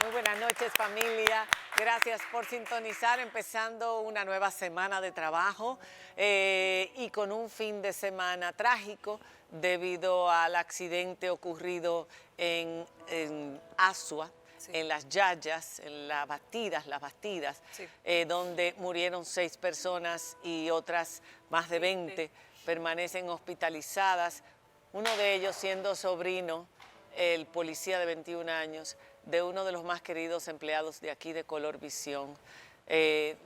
Muy buenas noches, familia. Gracias por sintonizar, empezando una nueva semana de trabajo y con un fin de semana trágico debido al accidente ocurrido en Asua, Sí. en Las Yayas, en Las Bastidas, Sí. donde murieron 6 personas y otras más de 20 permanecen hospitalizadas. Uno de ellos siendo sobrino, el policía de 21 años, de uno de los más queridos empleados de aquí de Color Visión.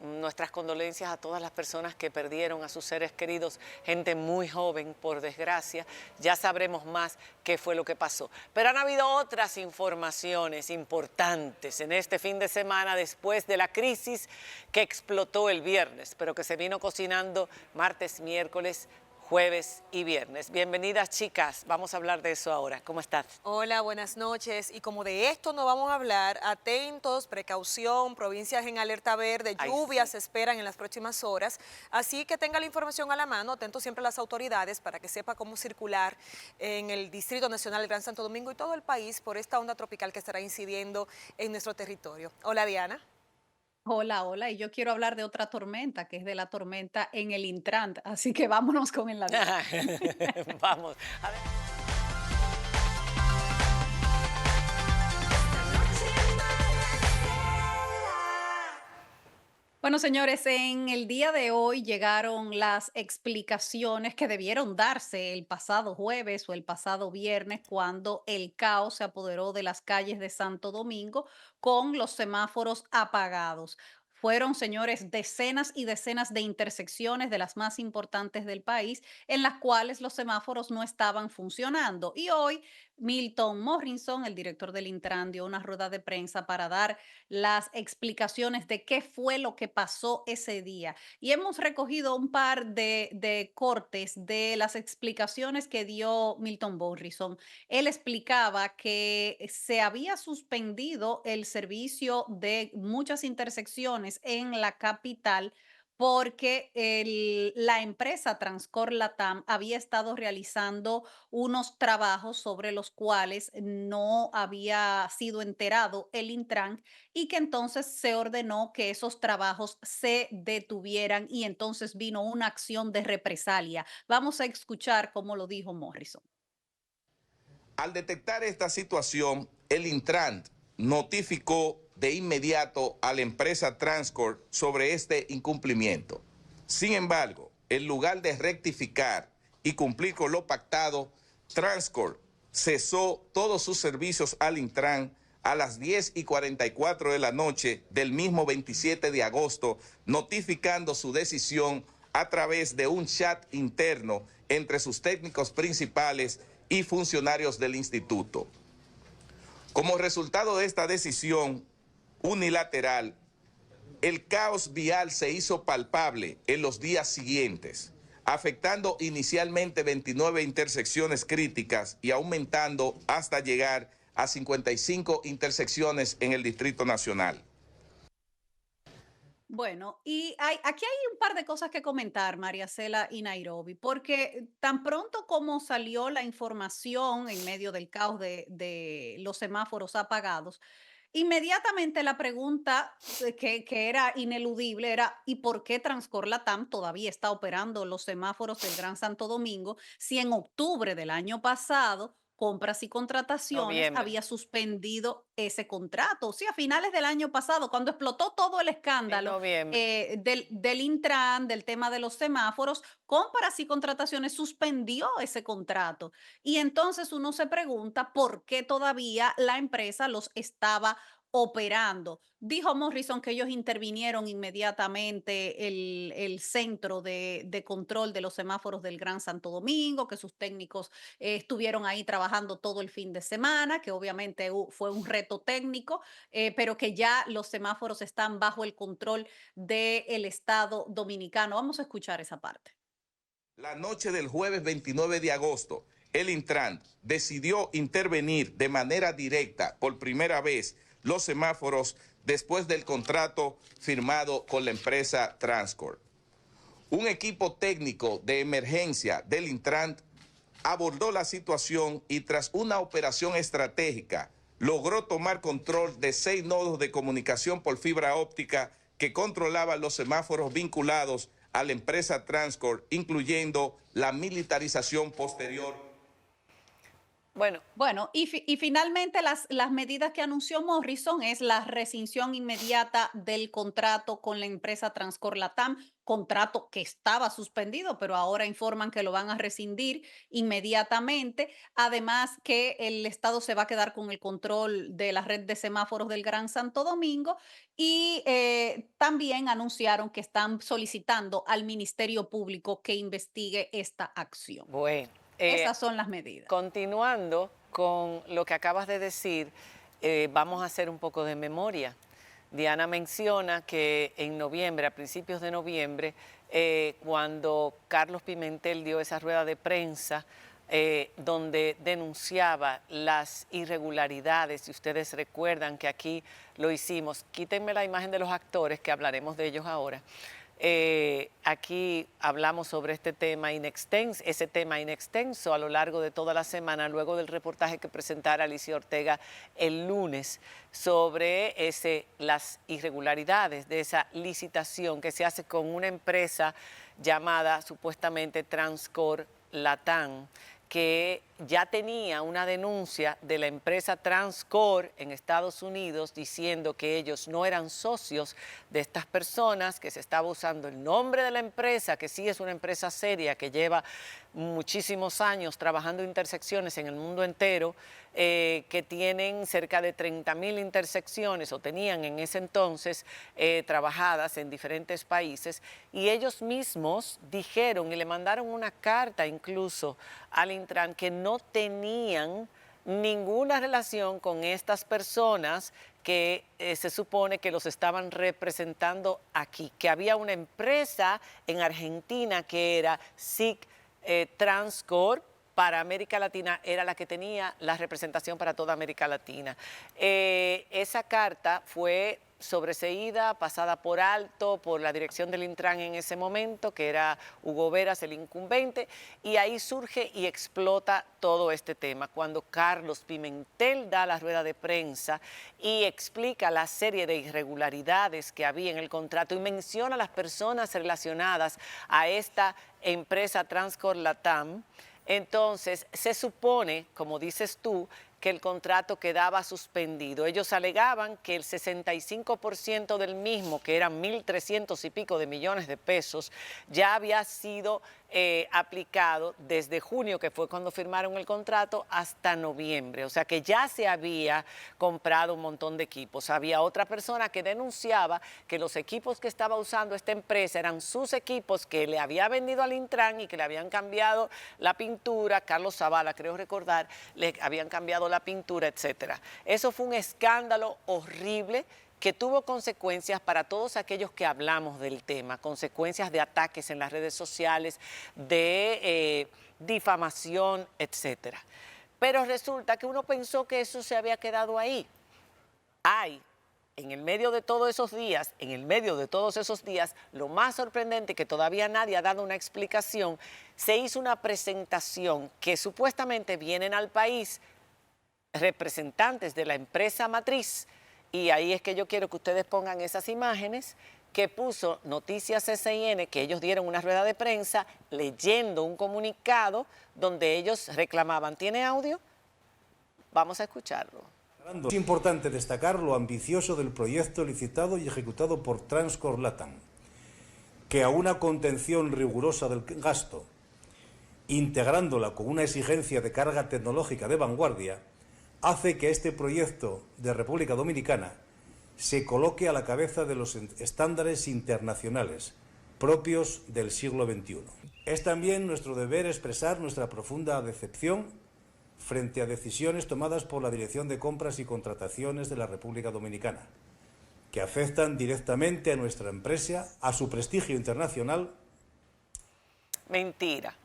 Nuestras condolencias a todas las personas que perdieron a sus seres queridos, gente muy joven, por desgracia. Ya sabremos más qué fue lo que pasó. Pero han habido otras informaciones importantes en este fin de semana después de la crisis que explotó el viernes, pero que se vino cocinando martes, miércoles, jueves y viernes. Bienvenidas, chicas. Vamos a hablar de eso ahora. ¿Cómo estás? Hola, buenas noches. Y como de esto no vamos a hablar, atentos, precaución, provincias en alerta verde, Ay, lluvias sí. se esperan en las próximas horas. Así que tenga la información a la mano, atentos siempre a las autoridades para que sepa cómo circular en el Distrito Nacional del Gran Santo Domingo y todo el país por esta onda tropical que estará incidiendo en nuestro territorio. Hola, Diana. Hola, hola, y yo quiero hablar de otra tormenta, que es de la tormenta en el Intrant, así que vámonos con el avión. Vamos. A ver. Bueno, señores, en el día de hoy llegaron las explicaciones que debieron darse el pasado jueves o el pasado viernes, cuando el caos se apoderó de las calles de Santo Domingo con los semáforos apagados. Fueron, señores, decenas y decenas de intersecciones de las más importantes del país en las cuales los semáforos no estaban funcionando. Y hoy Milton Morrison, el director del Intran, dio una rueda de prensa para dar las explicaciones de qué fue lo que pasó ese día. Y hemos recogido un par de cortes de las explicaciones que dio Milton Morrison. Él explicaba que se había suspendido el servicio de muchas intersecciones en la capital porque la empresa Transcor Latam había estado realizando unos trabajos sobre los cuales no había sido enterado el Intran y que entonces se ordenó que esos trabajos se detuvieran y entonces vino una acción de represalia. Vamos a escuchar cómo lo dijo Morrison. Al detectar esta situación, el Intran notificó de inmediato a la empresa Transcorp sobre este incumplimiento. Sin embargo, en lugar de rectificar y cumplir con lo pactado, Transcorp cesó todos sus servicios al Intran a las 10:44 de la noche del mismo 27 de agosto, notificando su decisión a través de un chat interno entre sus técnicos principales y funcionarios del instituto. Como resultado de esta decisión unilateral, el caos vial se hizo palpable en los días siguientes, afectando inicialmente 29 intersecciones críticas y aumentando hasta llegar a 55 intersecciones en el Distrito Nacional. Bueno, y aquí hay un par de cosas que comentar, María Cela y Nairobi, porque tan pronto como salió la información en medio del caos de los semáforos apagados, inmediatamente la pregunta que era ineludible era: ¿y por qué Transcorlatam todavía está operando los semáforos del Gran Santo Domingo si en octubre del año pasado Compras y Contrataciones Noviembre. había suspendido ese contrato? Sí, a finales del año pasado, cuando explotó todo el En escándalo noviembre. del Intran, del tema de los semáforos, Compras y Contrataciones suspendió ese contrato. Y entonces uno se pregunta por qué todavía la empresa los estaba operando. Dijo Morrison que ellos intervinieron inmediatamente el centro de control de los semáforos del Gran Santo Domingo, que sus técnicos estuvieron ahí trabajando todo el fin de semana, que obviamente fue un reto técnico, pero que ya los semáforos están bajo el control del Estado dominicano. Vamos a escuchar esa parte. La noche del jueves 29 de agosto, el Intran decidió intervenir de manera directa por primera vez los semáforos después del contrato firmado con la empresa Transcorp. Un equipo técnico de emergencia del Intran abordó la situación y tras una operación estratégica logró tomar control de 6 nodos de comunicación por fibra óptica que controlaban los semáforos vinculados a la empresa Transcorp, incluyendo la militarización posterior. Bueno, y finalmente las medidas que anunció Morrison es la rescisión inmediata del contrato con la empresa Transcorp Latam, contrato que estaba suspendido, pero ahora informan que lo van a rescindir inmediatamente. Además que el Estado se va a quedar con el control de la red de semáforos del Gran Santo Domingo y también anunciaron que están solicitando al Ministerio Público que investigue esta acción. Bueno. Esas son las medidas. Continuando con lo que acabas de decir, vamos a hacer un poco de memoria. Diana menciona que en noviembre, a principios de noviembre, cuando Carlos Pimentel dio esa rueda de prensa, donde denunciaba las irregularidades, si ustedes recuerdan que aquí lo hicimos, quítenme la imagen de los actores, que hablaremos de ellos ahora. Aquí hablamos sobre ese tema in extenso a lo largo de toda la semana, luego del reportaje que presentara Alicia Ortega el lunes sobre las irregularidades de esa licitación que se hace con una empresa llamada supuestamente Transcorp Latam, que ya tenía una denuncia de la empresa Transcorp en Estados Unidos diciendo que ellos no eran socios de estas personas, que se estaba usando el nombre de la empresa, que sí es una empresa seria, que lleva muchísimos años trabajando intersecciones en el mundo entero, que tienen cerca de 30.000 intersecciones, o tenían en ese entonces trabajadas en diferentes países, y ellos mismos dijeron y le mandaron una carta incluso al Intran que no tenían ninguna relación con estas personas que se supone que los estaban representando aquí, que había una empresa en Argentina que era SIC Transcorp, para América Latina, era la que tenía la representación para toda América Latina. Esa carta fue sobreseída, pasada por alto por la dirección del Intran en ese momento, que era Hugo Veras, el incumbente, y ahí surge y explota todo este tema. Cuando Carlos Pimentel da la rueda de prensa y explica la serie de irregularidades que había en el contrato y menciona a las personas relacionadas a esta empresa Transcorp Latam, entonces se supone, como dices tú, que el contrato quedaba suspendido. Ellos alegaban que el 65% del mismo, que eran 1.300 y pico de millones de pesos, ya había sido aplicado desde junio, que fue cuando firmaron el contrato, hasta noviembre. O sea que ya se había comprado un montón de equipos. Había otra persona que denunciaba que los equipos que estaba usando esta empresa eran sus equipos que le había vendido al Intran y que le habían cambiado la pintura, Carlos Zavala, creo recordar, le habían cambiado la pintura, etcétera. Eso fue un escándalo horrible que tuvo consecuencias para todos aquellos que hablamos del tema, consecuencias de ataques en las redes sociales, de difamación, etcétera. Pero resulta que uno pensó que eso se había quedado ahí. En el medio de todos esos días, lo más sorprendente, que todavía nadie ha dado una explicación, se hizo una presentación que supuestamente vienen al país representantes de la empresa matriz, y ahí es que yo quiero que ustedes pongan esas imágenes que puso Noticias SIN, que ellos dieron una rueda de prensa leyendo un comunicado donde ellos reclamaban. ¿Tiene audio? Vamos a escucharlo. Es importante destacar lo ambicioso del proyecto licitado y ejecutado por Transcorp Latam, que a una contención rigurosa del gasto, integrándola con una exigencia de carga tecnológica de vanguardia, hace que este proyecto de República Dominicana se coloque a la cabeza de los estándares internacionales propios del siglo XXI. Es también nuestro deber expresar nuestra profunda decepción frente a decisiones tomadas por la Dirección de Compras y Contrataciones de la República Dominicana, que afectan directamente a nuestra empresa, a su prestigio internacional. Mentira.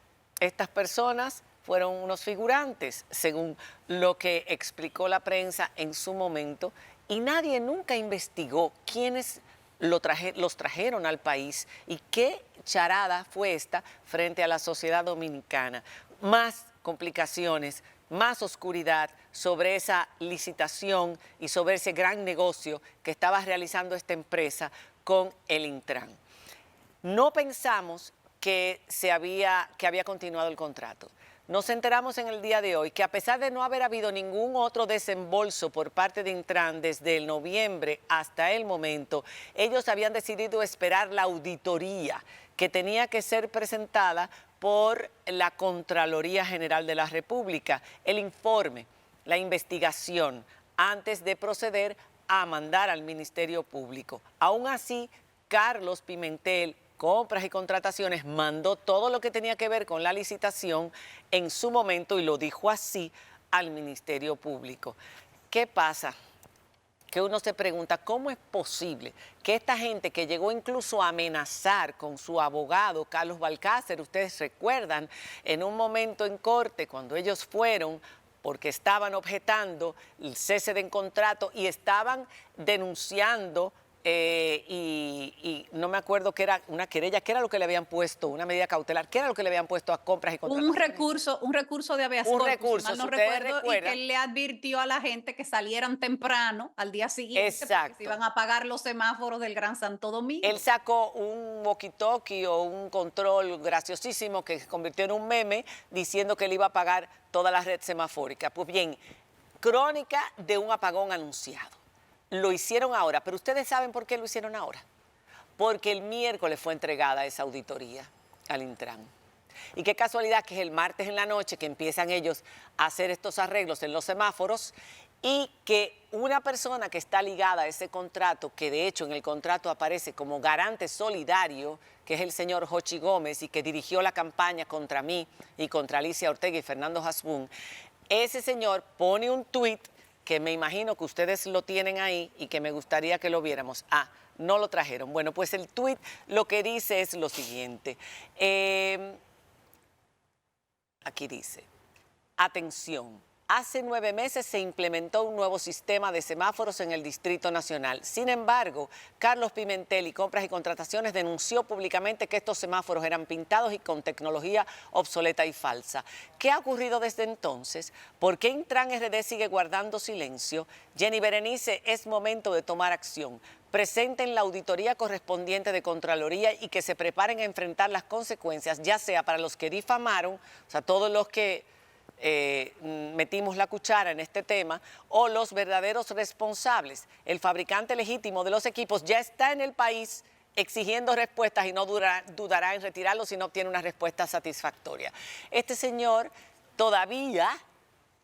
Estas personas fueron unos figurantes, según lo que explicó la prensa en su momento, y nadie nunca investigó quiénes los trajeron al país y qué charada fue esta frente a la sociedad dominicana. Más complicaciones, más oscuridad sobre esa licitación y sobre ese gran negocio que estaba realizando esta empresa con el Intran. No pensamos que había continuado el contrato. Nos enteramos en el día de hoy que a pesar de no haber habido ningún otro desembolso por parte de Intran desde el noviembre hasta el momento, ellos habían decidido esperar la auditoría que tenía que ser presentada por la Contraloría General de la República, el informe, la investigación, antes de proceder a mandar al Ministerio Público. Aún así, Carlos Pimentel, Compras y Contrataciones, mandó todo lo que tenía que ver con la licitación en su momento y lo dijo así al Ministerio Público. ¿Qué pasa? Que uno se pregunta, ¿cómo es posible que esta gente que llegó incluso a amenazar con su abogado, Carlos Balcácer, ustedes recuerdan, en un momento en corte, cuando ellos fueron, porque estaban objetando el cese de contrato y estaban denunciando y no me acuerdo que era una querella, ¿qué era lo que le habían puesto? Una medida cautelar, ¿qué era lo que le habían puesto a Compras y Contrataciones? Un recurso de habeas Un corpus, recurso, si mal no si ustedes recuerdo, y recuerdan. que le advirtió a la gente que salieran temprano al día siguiente Exacto. porque se iban a apagar los semáforos del Gran Santo Domingo. Él sacó un walkie-talkie o un control graciosísimo que se convirtió en un meme diciendo que él iba a apagar toda la red semafórica. Pues bien, crónica de un apagón anunciado. Lo hicieron ahora, pero ustedes saben por qué lo hicieron ahora. Porque el miércoles fue entregada esa auditoría al Intran. Y qué casualidad que es el martes en la noche que empiezan ellos a hacer estos arreglos en los semáforos y que una persona que está ligada a ese contrato, que de hecho en el contrato aparece como garante solidario, que es el señor Jochi Gómez y que dirigió la campaña contra mí y contra Alicia Ortega y Fernando Hasbún, ese señor pone un tuit que me imagino que ustedes lo tienen ahí y que me gustaría que lo viéramos. Ah, no lo trajeron. Bueno, pues el tuit lo que dice es lo siguiente. Aquí dice, atención. Hace 9 meses se implementó un nuevo sistema de semáforos en el Distrito Nacional. Sin embargo, Carlos Pimentel y Compras y Contrataciones denunció públicamente que estos semáforos eran pintados y con tecnología obsoleta y falsa. ¿Qué ha ocurrido desde entonces? ¿Por qué Intran RD sigue guardando silencio? Jenny Berenice, es momento de tomar acción. Presenten la auditoría correspondiente de Contraloría y que se preparen a enfrentar las consecuencias, ya sea para los que difamaron, o sea, todos los que metimos la cuchara en este tema, o los verdaderos responsables. El fabricante legítimo de los equipos ya está en el país exigiendo respuestas y no dudará en retirarlos si no obtiene una respuesta satisfactoria. Este señor todavía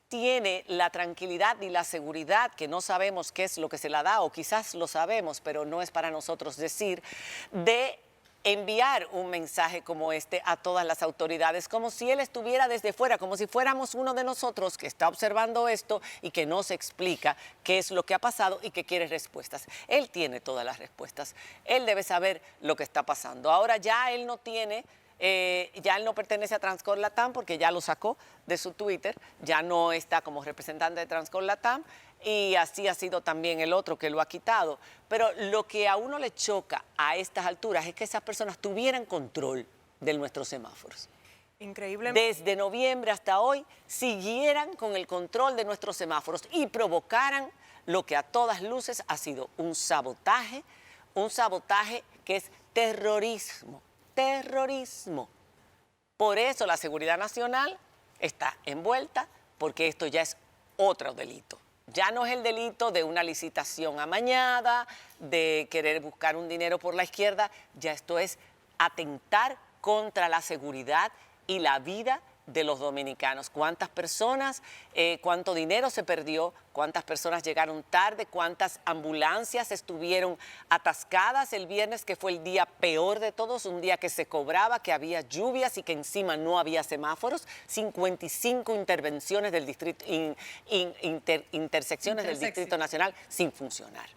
tiene la tranquilidad y la seguridad, que no sabemos qué es lo que se la da, o quizás lo sabemos, pero no es para nosotros decir, de enviar un mensaje como este a todas las autoridades, como si él estuviera desde fuera, como si fuéramos uno de nosotros que está observando esto y que no se explica qué es lo que ha pasado y que quiere respuestas. Él tiene todas las respuestas, él debe saber lo que está pasando. Ahora ya él no tiene, ya él no pertenece a Transcorp Latam porque ya lo sacó de su Twitter, ya no está como representante de Transcorp Latam, y así ha sido también el otro que lo ha quitado. Pero lo que a uno le choca a estas alturas es que esas personas tuvieran control de nuestros semáforos. Increíble. Desde noviembre hasta hoy siguieran con el control de nuestros semáforos y provocaran lo que a todas luces ha sido un sabotaje que es terrorismo, terrorismo. Por eso la seguridad nacional está envuelta, porque esto ya es otro delito. Ya no es el delito de una licitación amañada, de querer buscar un dinero por la izquierda, ya esto es atentar contra la seguridad y la vida de los dominicanos. ¿Cuántas personas, cuánto dinero se perdió, cuántas personas llegaron tarde, cuántas ambulancias estuvieron atascadas el viernes, que fue el día peor de todos, un día que se cobraba, que había lluvias y que encima no había semáforos, 55 intervenciones del distrito, intersecciones del Distrito Nacional sin funcionar.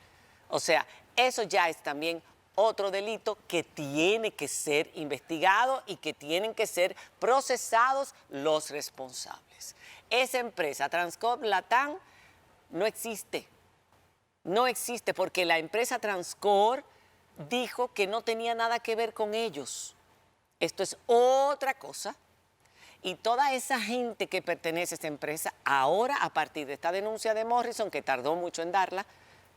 O sea, eso ya es también otro delito que tiene que ser investigado y que tienen que ser procesados los responsables. Esa empresa, Transcorp Latam, no existe. No existe porque la empresa Transcorp dijo que no tenía nada que ver con ellos. Esto es otra cosa. Y toda esa gente que pertenece a esa empresa, ahora a partir de esta denuncia de Morrison, que tardó mucho en darla,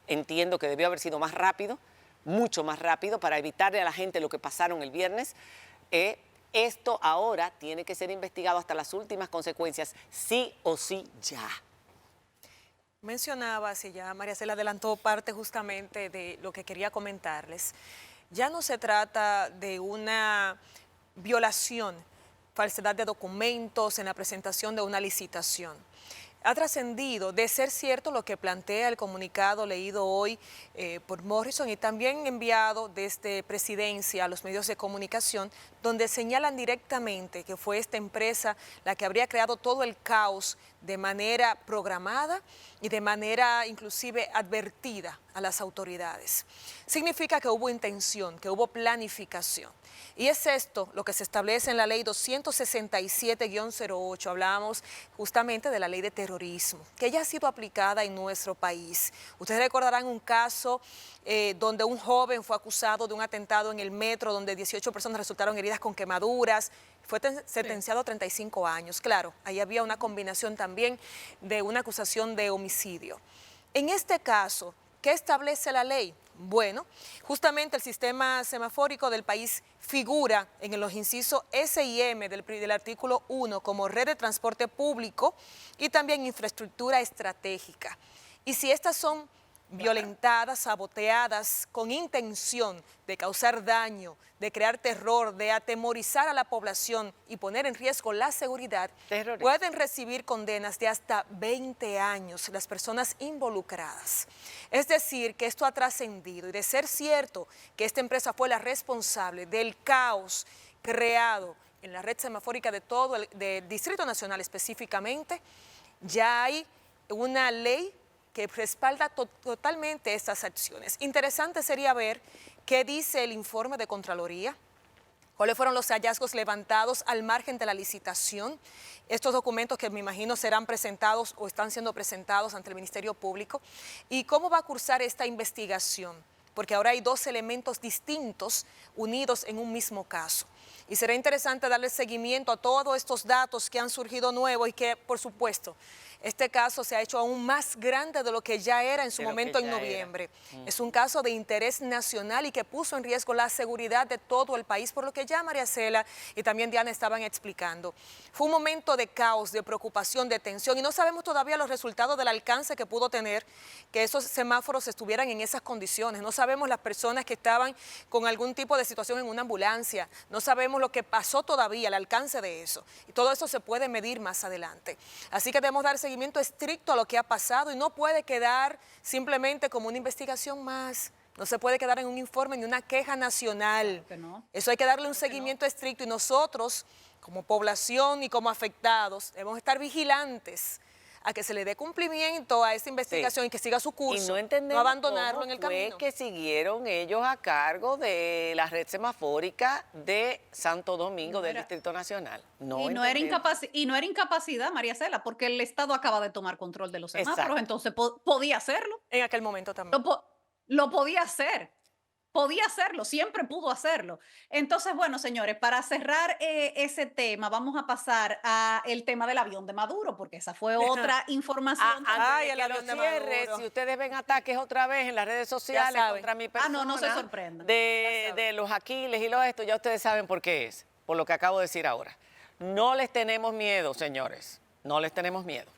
entiendo que debió haber sido más rápido, mucho más rápido para evitarle a la gente lo que pasaron el viernes. Esto ahora tiene que ser investigado hasta las últimas consecuencias, sí o sí ya. Mencionaba, si ya María Cela adelantó parte justamente de lo que quería comentarles, ya no se trata de una violación, falsedad de documentos en la presentación de una licitación. Ha trascendido de ser cierto lo que plantea el comunicado leído hoy por Morrison y también enviado desde Presidencia a los medios de comunicación, donde señalan directamente que fue esta empresa la que habría creado todo el caos de manera programada y de manera inclusive advertida a las autoridades. Significa que hubo intención, que hubo planificación. Y es esto lo que se establece en la ley 267-08. Hablábamos justamente de la ley de terrorismo, que ya ha sido aplicada en nuestro país. Ustedes recordarán un caso donde un joven fue acusado de un atentado en el metro, donde 18 personas resultaron heridas con quemaduras. Fue sentenciado a 35 años. Claro, ahí había una combinación también de una acusación de homicidio. En este caso, ¿qué establece la ley? Bueno, justamente el sistema semafórico del país figura en los incisos S y M del artículo 1 como red de transporte público y también infraestructura estratégica. Y si estas son violentadas, saboteadas con intención de causar daño, de crear terror, de atemorizar a la población y poner en riesgo la seguridad, pueden recibir condenas de hasta 20 años las personas involucradas. Es decir, que esto ha trascendido y de ser cierto que esta empresa fue la responsable del caos creado en la red semafórica de todo el Distrito Nacional específicamente, ya hay una ley que respalda totalmente estas acciones. Interesante sería ver qué dice el informe de Contraloría, cuáles fueron los hallazgos levantados al margen de la licitación, estos documentos que me imagino serán presentados o están siendo presentados ante el Ministerio Público, y cómo va a cursar esta investigación, porque ahora hay dos elementos distintos unidos en un mismo caso. Y será interesante darle seguimiento a todos estos datos que han surgido nuevos y que, por supuesto, este caso se ha hecho aún más grande de lo que ya era en su momento en noviembre. Es un caso de interés nacional y que puso en riesgo la seguridad de todo el país, por lo que ya María Cela y también Diana estaban explicando. Fue un momento de caos, de preocupación, de tensión, y no sabemos todavía los resultados del alcance que pudo tener que esos semáforos estuvieran en esas condiciones. No sabemos las personas que estaban con algún tipo de situación en una ambulancia, no sabemos lo que pasó todavía, el alcance de eso. Y todo eso se puede medir más adelante. Así que debemos dar seguimiento estricto a lo que ha pasado y no puede quedar simplemente como una investigación más. No se puede quedar en un informe ni una queja nacional. Claro que no. Eso hay que darle un seguimiento estricto y nosotros, como población y como afectados, debemos estar vigilantes a que se le dé cumplimiento a esta investigación y que siga su curso, y no entendemos no abandonarlo en el cómo camino. fue que siguieron ellos a cargo de la red semafórica de Santo Domingo del Distrito Nacional. Y no era incapacidad, María Cela, porque el Estado acaba de tomar control de los semáforos, Exacto. entonces podía hacerlo. En aquel momento también. Lo podía hacer. Podía hacerlo, siempre pudo hacerlo. Entonces, bueno, señores, para cerrar ese tema, vamos a pasar al tema del avión de Maduro, porque esa fue otra información. Ay, Antes de el que lo avión de cierre, Maduro. si ustedes ven ataques otra vez en las redes sociales saben. contra mi persona, No se sorprendan. de los Aquiles y los esto, ya ustedes saben por qué es, por lo que acabo de decir ahora. No les tenemos miedo, señores, no les tenemos miedo.